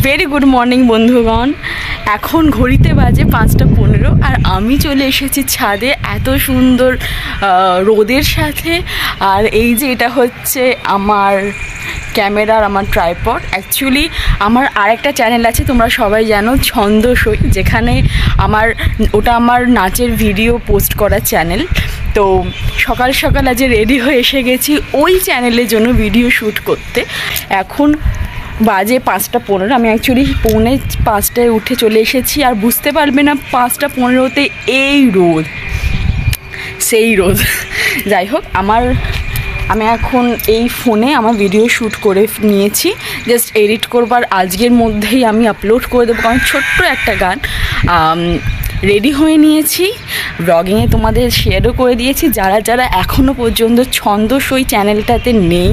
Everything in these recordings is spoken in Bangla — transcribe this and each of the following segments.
ভেরি গুড মর্নিং বন্ধুগণ। এখন ঘড়িতে বাজে 5:15 আর আমি চলে এসেছি ছাদে এত সুন্দর রোদের সাথে। আর এই যে এটা হচ্ছে আমার ক্যামেরার আমার ট্রাইপড। অ্যাকচুয়ালি আমার আরেকটা চ্যানেল আছে, তোমরা সবাই জানো, ছন্দসই, যেখানে ওটা আমার নাচের ভিডিও পোস্ট করা চ্যানেল। তো সকাল সকাল আজ রেডি হয়ে এসে গেছি ওই চ্যানেলের জন্য ভিডিও শ্যুট করতে। এখন বাজে 5:15। আমি অ্যাকচুয়ালি 4:45 উঠে চলে এসেছি। আর বুঝতে পারবে না 5:15 এই রোদ, সেই রোদ। যাই হোক, আমি এখন এই ফোনে আমার ভিডিও শ্যুট করে নিয়েছি, জাস্ট এডিট করবার আজকের মধ্যেই আমি আপলোড করে দেবো। কারণ ছোট্ট একটা গান রেডি হয়ে নিয়েছি, ব্লগিংয়ে তোমাদের শেয়ারও করে দিয়েছি। যারা যারা এখনও পর্যন্ত ছন্দসই চ্যানেলটাতে নেই,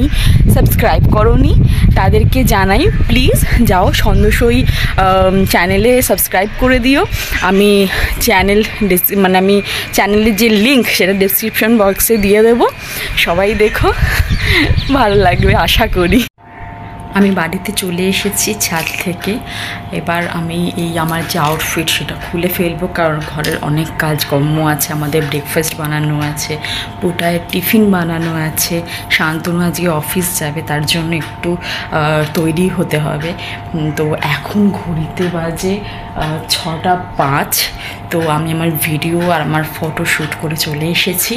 সাবস্ক্রাইব করোনি, তাদেরকে জানাই প্লিজ যাও ছন্দসই চ্যানেলে সাবস্ক্রাইব করে দিও। আমি চ্যানেলের যে লিঙ্ক সেটা ডেসক্রিপশন বক্সে দিয়ে দেবো, সবাই দেখো, ভালো লাগবে আশা করি। আমি বাড়িতে চলে এসেছি ছাদ থেকে। এবার আমি আমার যে আউটফিট সেটা খুলে ফেলবো, কারণ ঘরের অনেক কাজকর্ম আছে। আমাদের ব্রেকফাস্ট বানানো আছে, পুটায় টিফিন বানানো আছে, শান্তনু আজকে অফিস যাবে, তার জন্য একটু তৈরি হতে হবে। তো এখন ঘড়িতে বাজে 6:05। তো আমি আমার ভিডিও আর আমার ফটো শ্যুট করে চলে এসেছি।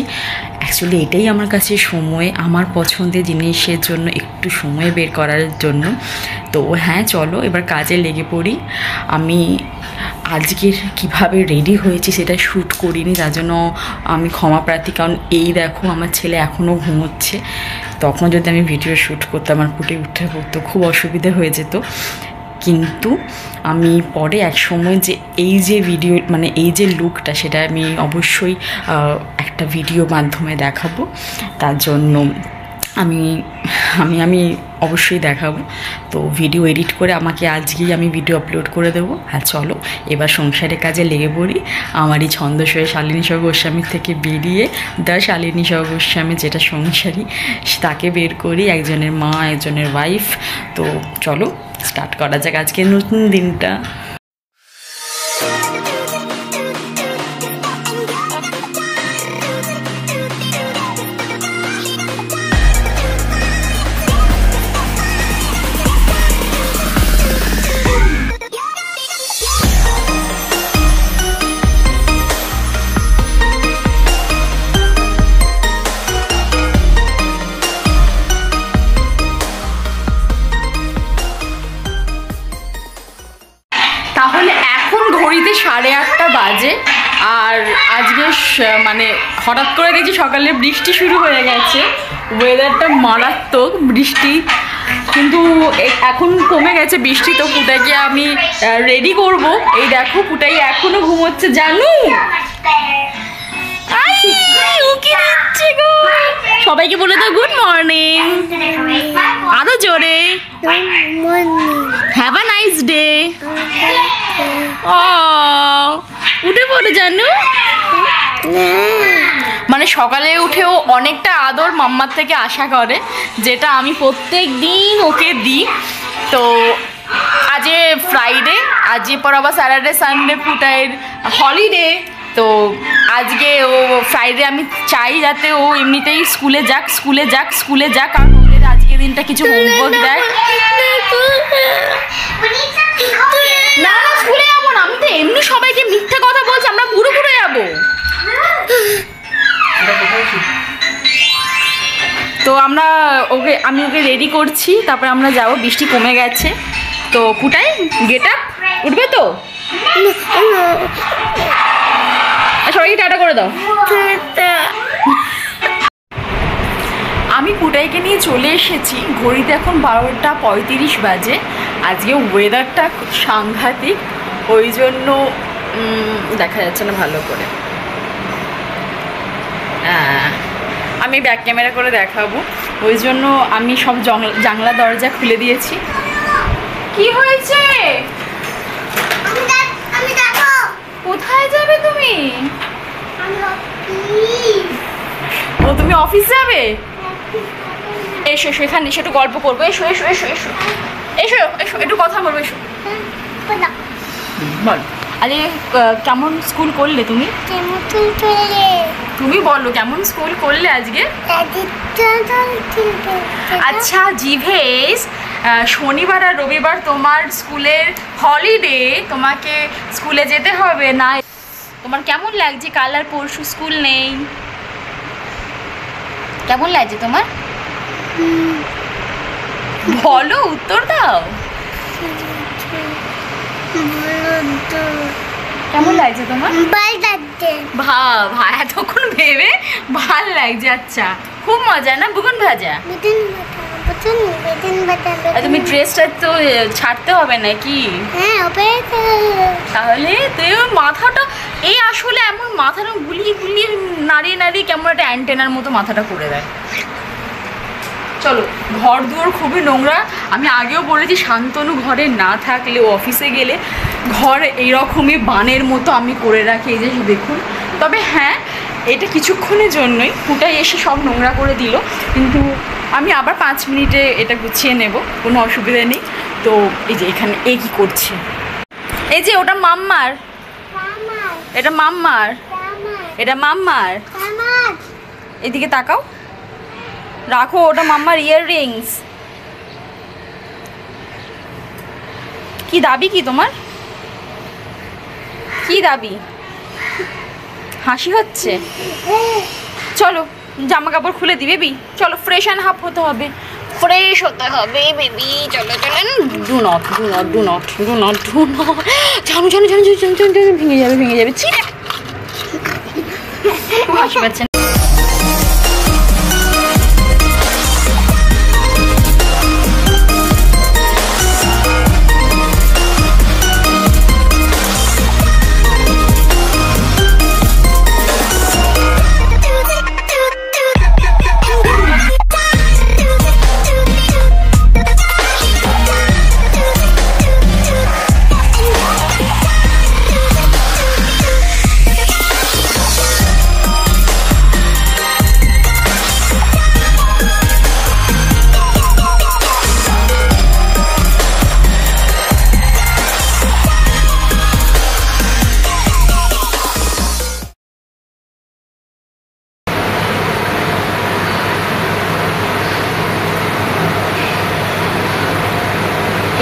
অ্যাকচুয়ালি এটাই আমার কাছে সময়, আমার পছন্দের জিনিসের জন্য একটু সময় বের করার জন্য। তো হ্যাঁ, চলো এবার কাজে লেগে পড়ি। আমি আজকের কিভাবে রেডি হয়েছি সেটা শ্যুট করিনি, তার জন্য আমি ক্ষমা প্রার্থী। কারণ এই দেখো, আমার ছেলে এখনও ঘুমোচ্ছে। তখন যদি আমি ভিডিও শ্যুট করতাম, আমার ফুটে উঠে পড়তো, খুব অসুবিধা হয়ে যেত। কিন্তু আমি পরে এক সময় যে এই যে ভিডিও এই যে লুকটা, সেটা আমি অবশ্যই একটা ভিডিও মাধ্যমে দেখাবো। তার জন্য আমি অবশ্যই দেখাবো। তো ভিডিও এডিট করে আমাকে আজকেই আমি ভিডিও আপলোড করে দেবো। আর চলো এবার সংসারের কাজে লেগে পড়ি। আমার এই ছন্দসই শালিনী সহ গোস্বামীর থেকে বেরিয়ে শালিনী সহ গোস্বামী যেটা সংসারী, তাকে বের করি, একজনের মা একজনের ওয়াইফ। তো চলো স্টার্ট করা যাক আজকের নতুন দিনটা। তাহলে এখন ঘড়িতে 8:30 বাজে। আর আজকে হঠাৎ করে দেখছি সকালে বৃষ্টি শুরু হয়ে গেছে। ওয়েদারটা মারাত্মক, বৃষ্টি কিন্তু এখন কমে গেছে বৃষ্টি। তো পুটাকে আমি রেডি করব। এই দেখো, পুটাই এখনো ঘুমোচ্ছে জানো। সবাইকে বলে দাও গুড মর্নিং, আরো জোরে, হ্যাভ আ নাইস ডে। উঠে পড়ে জানো, সকালে উঠেও অনেকটা আদর মাম্মার থেকে আশা করে, যেটা আমি প্রত্যেক দিন ওকে দিই। তো আজকে ফ্রাইডে, আজকে পর আবার স্যাটারডে সানডে পুটাইয়ের হলিডে। তো আজকে ও ফ্রাইডে আমি চাই যাতে ও এমনিতেই স্কুলে যাক। কারণ ওদের আজকে দিনটা কিছু হোমওয়ার্ক দেয়। না স্কুলে যাবো না, আমি তো এমনি সবাইকে মিথ্যে কথা বলছি, আমরা ঘুরে যাবো। তো আমি ওকে রেডি করছি, তারপরে আমরা যাবো। বৃষ্টি কমে গেছে। তো পুটাই গেট আপ, উঠবে তো? সবাইকে টাটা করে দাও। আমি পুটাইকে নিয়ে চলে এসেছি। ঘড়িতে এখন 12:35 বাজে। আজকে ওয়েদারটা সাংঘাতিক, ওই জন্য দেখা যাচ্ছে না ভালো করে। আমি ব্যাক ক্যামেরা করে দেখাবো, ওই জন্য আমি সব জানলা দরজা খুলে দিয়েছি। কি হয়েছে? কোথায় যাবে তুমি? তুমি অফিস যাবে? এসো এসো, এখানে এসে একটু গল্প করবো। এসো এসো এসো এসো এসো এসো একটু কথা বলবো, এসো বল। আরে কেমন স্কুল করলে তুমি? তুমি বলো কেমন স্কুল করলে আজকে? আচ্ছা জিভেশ, শনিবার আর রবিবার তোমার স্কুলের হলিডে, তোমাকে স্কুলে যেতে হবে না। তোমার কেমন লাগছে? কাল আর পরশু স্কুল নেই, কেমন লাগছে তোমার? বলো, উত্তর দাও। কেমন লাগছে তোমার? এতক্ষণ ভেবে ভাল লাগছে। আচ্ছা খুব মজা না বেগুন ভাজা? তুমি ড্রেসটা তো ছাড়তে হবে নাকি? তাহলে তুই মাথাটা এই আসলে এমন মাথাটা গুলিয়ে গুলিয়ে নাড়িয়ে নাড়িয়ে কেমন একটা অ্যান্টেনার মতো মাথাটা করে দেয়। চলো, ঘর দুয়ার খুবই নোংরা। আমি আগেও বলেছি শান্তনু ঘরে না থাকলে, অফিসে গেলে ঘর এইরকমই বানের মতো আমি করে রাখি। এই যে দেখুন। তবে হ্যাঁ, এটা কিছুক্ষণের জন্যই, ফুটাই এসে সব নোংরা করে দিল, কিন্তু আমি আবার 5 মিনিটে এটা গুছিয়ে নেব, কোনো অসুবিধা নেই। তো এই যে এখানে এ কী করছে? এই যে ওটা মাম্মার, এটা মাম্মার, এটা মাম্মার। এদিকে তাকাও, রাখো, ওটা মাম্মার ইয়াররিংস। কি দাবি কি তোমার? কি দাবি? হাসি হচ্ছে? চলো জামা কাপড় খুলে দিবে বেবি, চলো ফ্রেশ অ্যান্ড হাফ হতে হবে, ফ্রেশ হতে হবে বেবি। চলো চলেন। Do not do not do not do not do not. জানো জানো জানো জানো, ভেঙে যাবে ভেঙে যাবে। চিনে হাসি পাচ্ছে।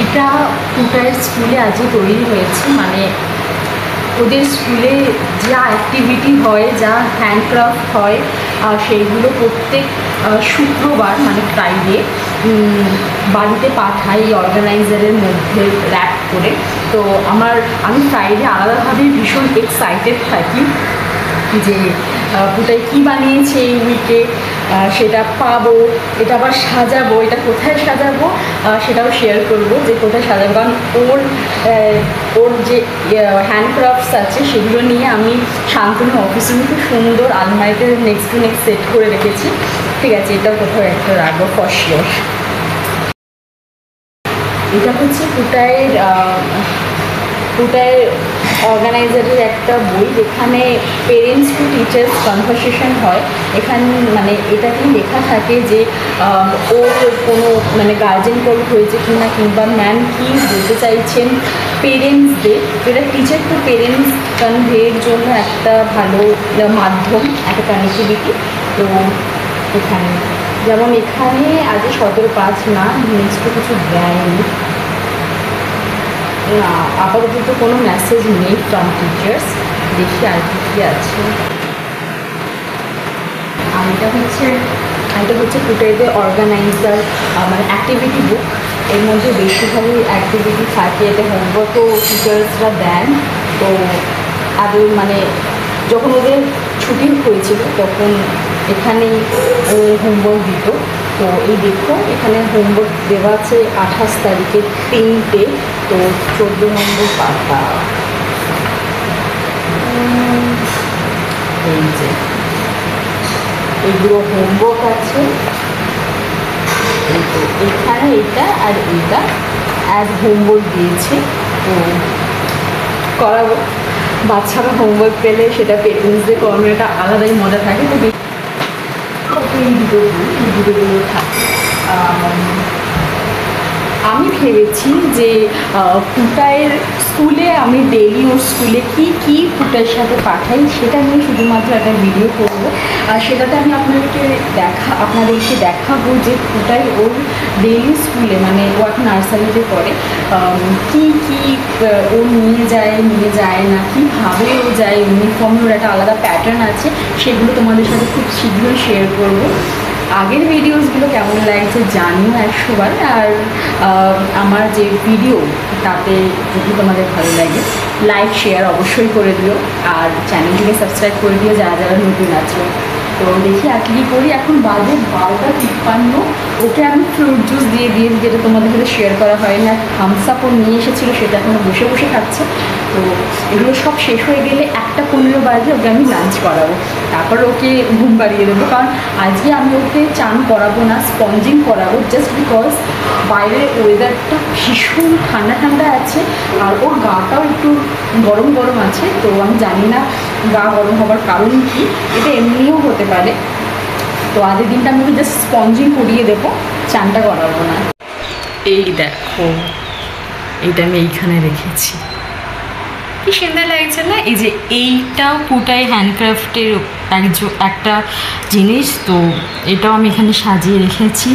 এটা ফুটার স্কুলে আজই তৈরি হয়েছে, মানে ওদের স্কুলে যা অ্যাক্টিভিটি হয়, যা হ্যান্ডক্রাফট হয়, সেইগুলো প্রত্যেক শুক্রবার মানে ফ্রাইডে বাড়িতে পাঠাই এই অর্গানাইজারের মধ্যে র্যাপ করে। তো আমি ফ্রাইডে আলাদাভাবে ভীষণ এক্সাইটেড থাকি যে ফুটাই কী বানিয়েছে এই উইকে, সেটা পাবো, এটা আবার সাজাবো, এটা কোথায় সাজাবো সেটাও শেয়ার করবো যে কোথায় সাজাবো। কারণ ওর যে হ্যান্ডক্রাফটস আছে সেগুলো নিয়ে আমি শান্তনু অফিসে খুব সুন্দর আলমারিতে নেক্সট টু নেক্সট সেট করে রেখেছি। ঠিক আছে, এটা কোথাও একটা রাখবো ফর শিওর। এটা হচ্ছে ফুটাইয়ের অর্গানাইজারের একটা বই, যেখানে পেরেন্টস টু টিচার্স কনভারসেশন হয়। এখানে মানে এটাতেই লেখা থাকে যে ওর কোনো মানে গার্জেন কল হয়েছে কি না, কিংবা ম্যাম কী বলতে চাইছেন পেরেন্টসদের। এটা টিচার টু পেরেন্টস কনভের জন্য একটা ভালো মাধ্যম, একটা কানেক্টিভিটি। তো এখানে যেমন এখানে আজ 17/5 না, নেক্সট কিছু দেয়নি না, আপাতত কোনো মেসেজ নেই ফ্রম টিচার্স। দেখি আর কি আছে। আর এটা হচ্ছে ফুটাইদের অর্গানাইজার মানে অ্যাক্টিভিটি বুক। এর মধ্যে বেশিরভাগই অ্যাক্টিভিটি থাকে, এতে হোমওয়ার্কও টিচার্সরা দেন। তো আদৌ মানে যখন ওদের ছুটি হয়েছিল তখন এখানেই হোমওয়ার্ক দিত। তো এই দেখো এখানে হোমওয়ার্ক দেওয়া আছে 28 তারিখে 3টে, তো 14 নম্বর পাতা। এই যে এইগুলো হোমওয়ার্ক আছে, এই তো এখানে এটা আর এটা অ্যাজ হোমওয়ার্ক দিয়েছে। তো করাবো, বাচ্চারা হোমওয়ার্ক পেলে সেটা পেরেন্টসদের করানোর একটা আলাদাই মজা থাকে। তো এই দুটো থাকে। আমি ভেবেছি যে পুটায়ের স্কুলে আমি ডেইলি ওর স্কুলে কী কী পুটায়ের সাথে পাঠাই সেটা নিয়ে শুধুমাত্র একটা ভিডিও করব। আর সেটাতে আমি আপনাদেরকে দেখাবো যে পুটাই ওর ডেইলি স্কুলে, মানে ও এখন নার্সারিতে পড়ে, কী কী ও নিয়ে যায় না, কীভাবে ও যায়, ইউনিফর্মের ওর একটা আলাদা প্যাটার্ন আছে, সেগুলো তোমাদের সাথে খুব শীঘ্রই শেয়ার করব। আগের ভিডিওসগুলো কেমন লাগছে জানিও 100 বার। আর আমার যে ভিডিও তাতে যদি তোমাদের ভালো লাগে লাইক শেয়ার অবশ্যই করে দিও, আর চ্যানেলটিকে সাবস্ক্রাইব করে দিও যারা যারা নতুন আছো। তো দেখি আর কী করি। এখন বাজে 12:53। ওকে আমি ফ্রুট জুস দিয়ে দিয়েছি, যেটা তোমাদের সাথে শেয়ার করা হয়নি। আর থামস আপও নিয়ে এসেছিলো, সেটা এখনও বসে বসে খাচ্ছে। তো এগুলো সব শেষ হয়ে গেলে 1:15 বাজে ওকে আমি লাঞ্চ করাবো, তারপর ওকে ঘুম পাড়িয়ে দেবো। কারণ আজকে আমি ওকে চান করাবো না, স্পঞ্জিং করাবো, জাস্ট বিকজ বাইরের ওয়েদারটা ভীষণ ঠান্ডা ঠান্ডা আছে আর ওর গাটাও একটু গরম গরম আছে। তো আমি জানি না গা গরম হবার কারণ কি, এটা এমনিও হতে পারে। তো আগের দিনটা আমি জাস্ট স্পঞ্জিং করিয়ে দেবো, চানটা করাবো না। এই দেখো, এইটা আমি এইখানে রেখেছি, কি সুন্দর লাগছে না? এই যে এইটাও পুটাই হ্যান্ডক্রাফটের একটা জিনিস, তো এটাও আমি এখানে সাজিয়ে রেখেছি।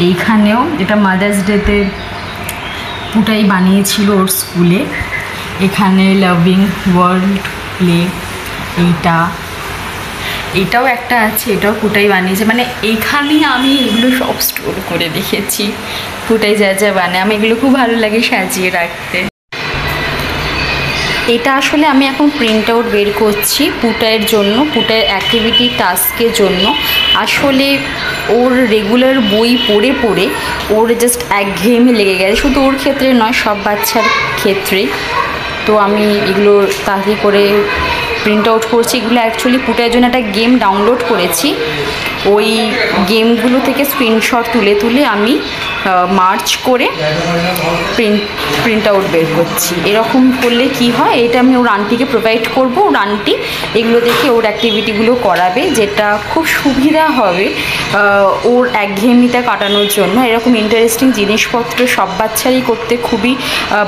এইখানেও এটা মাদার্স ডেতে পুটাই বানিয়েছিল ওর স্কুলে। এখানে লাভিং ওয়ার্ল্ড প্লে, এইটাও একটা আছে, এটাও পুটাই বানিয়েছে। মানে এইখানেই আমি এগুলো সব স্টোর করে রেখেছি, পুটাই যা যা বানায়। আমি এগুলো খুব ভালো লাগে সাজিয়ে রাখতে। এটা আসলে আমি এখন প্রিন্ট আউট বের করছি পুটায়ের জন্য, পুটায়ের অ্যাক্টিভিটি টাস্কের জন্য। আসলে ওর রেগুলার বই পড়ে পড়ে ওর জাস্ট একঘেয়েমি লেগে গেছে, শুধু ওর ক্ষেত্রে নয়, সব বাচ্চার ক্ষেত্রেই। তো আমি এগুলো তাড়াতাড়ি করে প্রিন্ট আউট করছি। এগুলো অ্যাকচুয়ালি পুটায়ের জন্য একটা গেম ডাউনলোড করেছি, ওই গেমগুলো থেকে স্ক্রিনশট তুলে তুলে আমি মার্চ করে প্রিন্ট আউট বের করছি। এরকম করলে কি হয়, এটা আমি ওর আন্টিকে প্রোভাইড করবো, ওর আন্টি এগুলো দেখে ওর অ্যাক্টিভিটিগুলো করাবে, যেটা খুব সুবিধা হবে ওর একঘেয়েমিটা কাটানোর জন্য। এরকম ইন্টারেস্টিং জিনিসপত্র সব বাচ্চারই করতে খুবই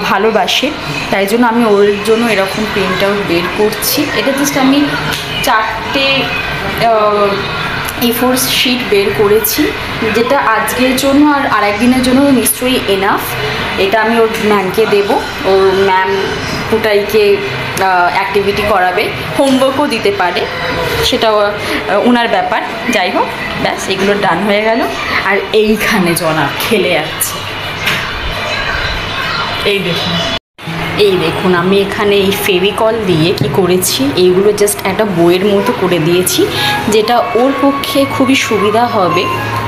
ভালোবাসে, তাই জন্য আমি ওর জন্য এরকম প্রিন্ট আউট বের করছি। এটা জাস্ট আমি 4টে A4 শিট বের করেছি, যেটা আজকের জন্য আর আরেকদিনের জন্য নিশ্চয়ই এনাফ। এটা আমি ওর ম্যামকে দেবো, ওর ম্যাম পুটাইকে অ্যাক্টিভিটি করাবে, হোমওয়ার্কও দিতে পারে, সেটাও ওনার ব্যাপার। যাই হোক, ব্যাস এগুলো ডান হয়ে গেল। আর এইখানে জনা খেলে যাচ্ছে, এই দেখুন আমি এখানে এই ফেভিকল দিয়ে কি করেছি, এইগুলো জাস্ট একটা বইয়ের মতো করে দিয়েছি, যেটা ওর পক্ষে খুবই সুবিধা হবে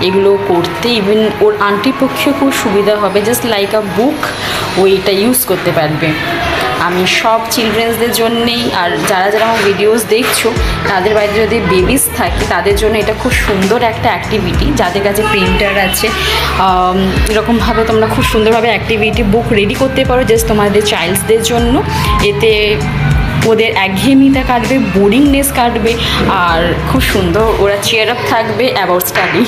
এগুলো করতে, ইভেন ওর আন্টির পক্ষেও খুব সুবিধা হবে, জাস্ট লাইক আ বুক ওইটা ইউজ করতে পারবে। আমি সব চিলড্রেন্সদের জন্যেই, আর যারা যারা আমার ভিডিওস দেখছো তাদের বাড়িতে যদি বেবিস থাকে তাদের জন্য এটা খুব সুন্দর একটা অ্যাক্টিভিটি। যাদের কাছে প্রিন্টার আছে, এরকমভাবে তোমরা খুব সুন্দরভাবে অ্যাক্টিভিটি বুক রেডি করতে পারো জাস্ট তোমাদের চাইল্ডসদের জন্য। এতে ওদের একঘেয়েমিটা কাটবে, বোরিংনেস কাটবে, আর খুব সুন্দর ওরা চিয়ার আপ থাকবে অ্যাবাউট স্টাডি।